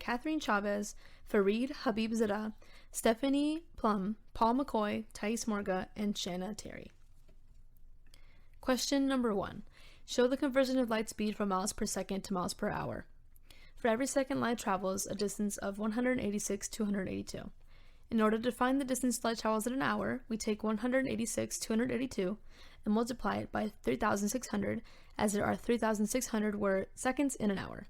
Catherine Chavez, Fareed Habibzadeh, Stephanie Plum, Paul McCoy, Thais Morga, and Shanna Terry. Question number 1. Show the conversion of light speed from miles per second to miles per hour. For every second light travels a distance of 186,282. In order to find the distance light travels in an hour, we take 186,282 and multiply it by 3,600, as there are 3,600 seconds in an hour.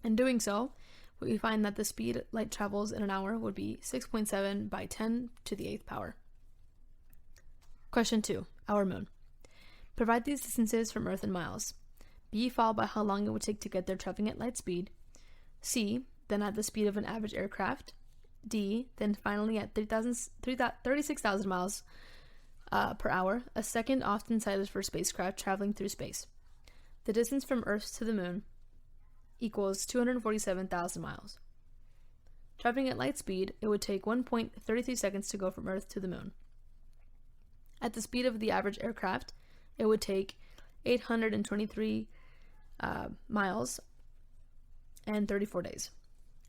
In doing so, we find that the speed light travels in an hour would be 6.7 by 10 to the 8th power. Question 2. Our moon. Provide these distances from Earth in miles. B, followed by how long it would take to get there traveling at light speed. C, then at the speed of an average aircraft. D, then finally at 36,000 miles per hour, a second often cited for spacecraft traveling through space. The distance from Earth to the moon equals 247,000 miles. Traveling at light speed, it would take 1.33 seconds to go from Earth to the moon. At the speed of the average aircraft, it would take 823 miles and 34 days.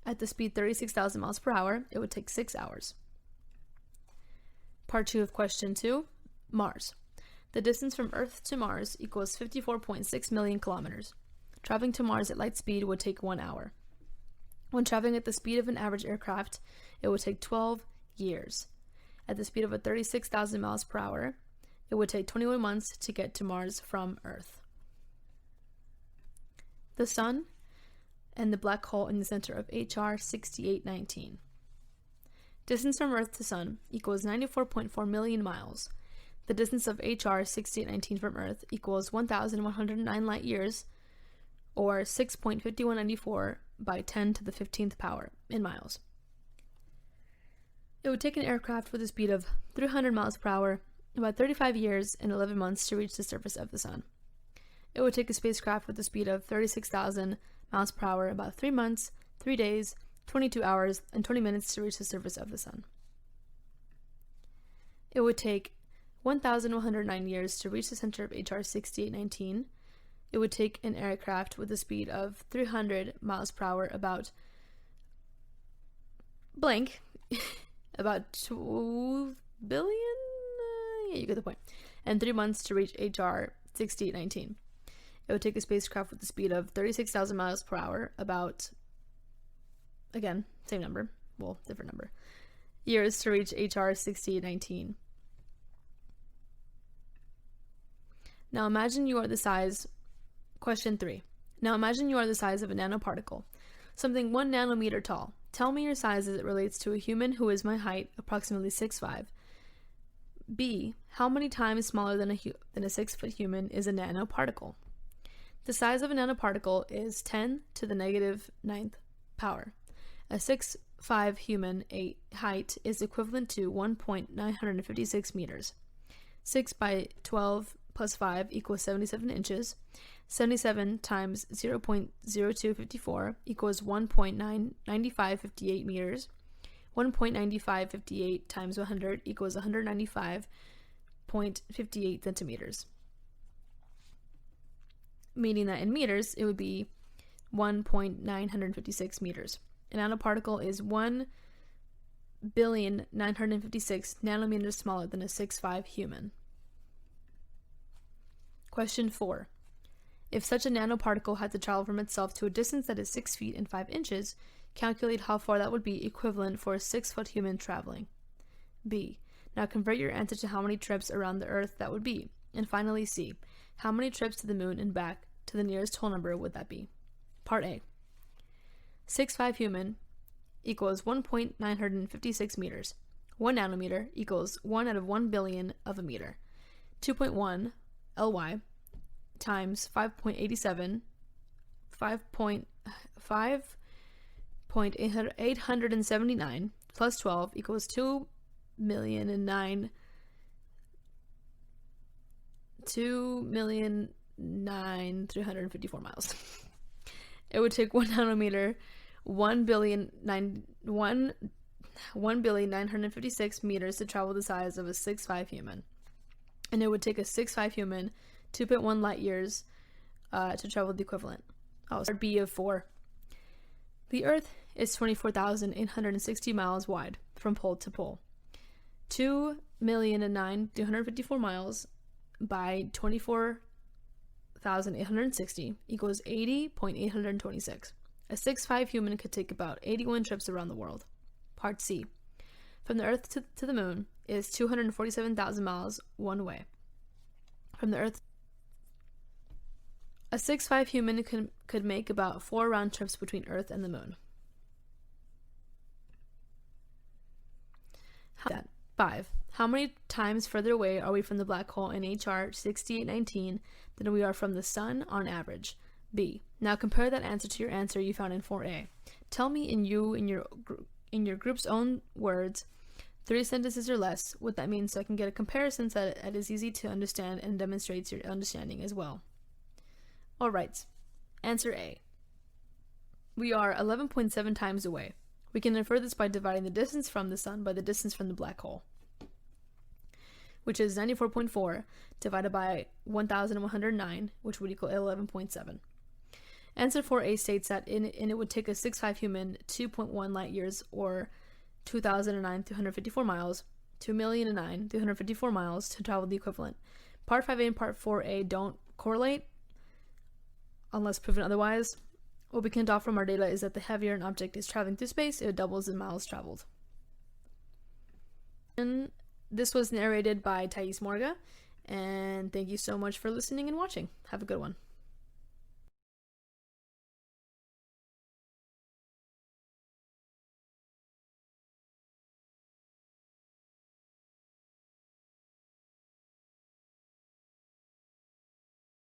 At the speed 36,000 miles per hour, it would take 6 hours. Part 2 of question 2, Mars. The distance from Earth to Mars equals 54.6 million kilometers. Traveling to Mars at light speed would take 1 hour. When traveling at the speed of an average aircraft, it would take 12 years. At the speed of 36,000 miles per hour, it would take 21 months to get to Mars from Earth. The Sun and the black hole in the center of HR 6819. Distance from Earth to Sun equals 94.4 million miles. The distance of HR 6819 from Earth equals 1,109 light years, or 6.5194 by 10 to the 15th power in miles. It would take an aircraft with a speed of 300 miles per hour about 35 years and 11 months to reach the surface of the Sun. It would take a spacecraft with a speed of 36,000 miles per hour about 3 months, 3 days, 22 hours, and 20 minutes to reach the surface of the Sun. It would take 1,109 years to reach the center of HR 6819. It would take an aircraft with a speed of 300 miles per hour about blank, about 2 billion? Yeah, you get the point. And 3 months to reach HR 6819. It would take a spacecraft with a speed of 36,000 miles per hour, about, again, same number, well, different number, years to reach HR 6819. Now imagine you are the size, question 3. Now imagine you are the size of a nanoparticle, something 1 nanometer tall. Tell me your size as it relates to a human who is my height, approximately 6'5". B, how many times smaller than a 6-foot human is a nanoparticle? The size of a nanoparticle is 10 to the negative 9th power. A 6'5" human height is equivalent to 1.956 meters. 6 by 12 plus 5 equals 77 inches. 77 times 0.0254 equals 1.9558 meters. 1.9558 times 100 equals 195.58 centimeters. Meaning that in meters, it would be 1.956 meters. A nanoparticle is 1,956 nanometers smaller than a 6'5" human. Question 4. If such a nanoparticle had to travel from itself to a distance that is 6 feet and 5 inches, calculate how far that would be equivalent for a 6-foot human traveling. B. Now convert your answer to how many trips around the Earth that would be. And finally, C. How many trips to the moon and back to the nearest whole number would that be? Part A. 6'5" human equals 1.956 meters. 1 nanometer equals 1 out of 1 billion of a meter. 2.1 Ly times 5.87 5.879 plus 12 equals 2,009,354 miles. It would take 1 nanometer, 1,956 meters to travel the size of a 6'5" human. And it would take a 6'5" human 2.1 light years to travel the equivalent. Part B of 4. The Earth is 24,860 miles wide from pole to pole. 2,009,254 miles by 24,860 equals 80.826. A 6'5" human could take about 81 trips around the world. Part C. From the Earth to the Moon is 247,000 miles one way. From the Earth, a 6'5" human could make about 4 round trips between Earth and the Moon. 5. How many times further away are we from the black hole in HR 6819 than we are from the Sun on average? B. Now compare that answer to your answer you found in 4A. Tell me in your group's own words, 3 sentences or less, what that means so I can get a comparison so that it is easy to understand and demonstrates your understanding as well. Alright, answer A. We are 11.7 times away. We can infer this by dividing the distance from the Sun by the distance from the black hole, which is 94.4 divided by 1,109, which would equal 11.7. Answer 4A states that it would take a 6'5" human 2.1 light years, or 2,009,354 miles, 2,009,354 miles to travel the equivalent. Part 5A and Part 4A don't correlate unless proven otherwise. What we can draw from our data is that the heavier an object is traveling through space, it doubles the miles traveled. And this was narrated by Thais Morga, and thank you so much for listening and watching. Have a good one.